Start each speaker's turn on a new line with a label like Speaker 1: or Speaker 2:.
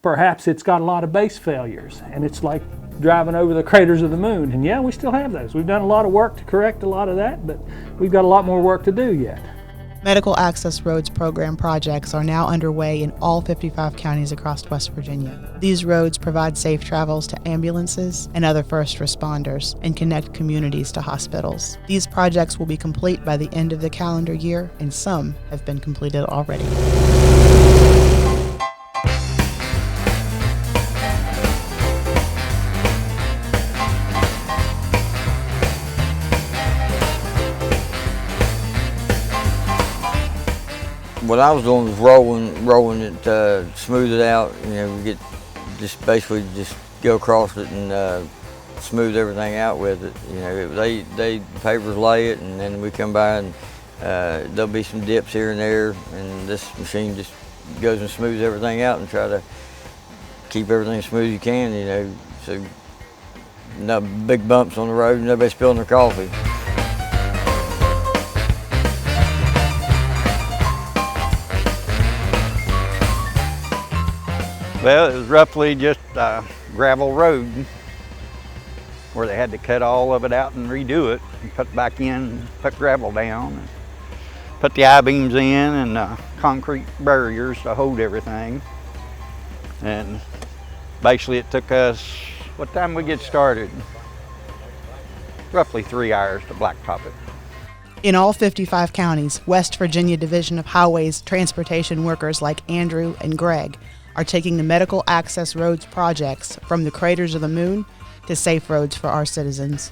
Speaker 1: perhaps it's got a lot of base failures, and it's like driving over the craters of the moon. And yeah, we still have those. We've done a lot of work to correct a lot of that, but we've got a lot more work to do yet.
Speaker 2: Medical Access Roads Program projects are now underway in all 55 counties across West Virginia. These roads provide safe travels to ambulances and other first responders and connect communities to hospitals. These projects will be complete by the end of the calendar year, and some have been completed already.
Speaker 3: What I was doing was rolling it, smooth it out. We basically just go across it and smooth everything out with it. They pavers lay it, and then we come by and there'll be some dips here and there, and this machine just goes and smooths everything out and try to keep everything as smooth as you can. So no big bumps on the road, nobody spilling their coffee.
Speaker 4: Well, it was roughly just a gravel road where they had to cut all of it out and redo it and put back in, put gravel down, and put the I-beams in and concrete barriers to hold everything. And basically it took us, what time we get started? Roughly 3 hours to blacktop it.
Speaker 2: In all 55 counties, West Virginia Division of Highways transportation workers like Andrew and Greg are taking the Medical Access Roads projects from the craters of the moon to safe roads for our citizens.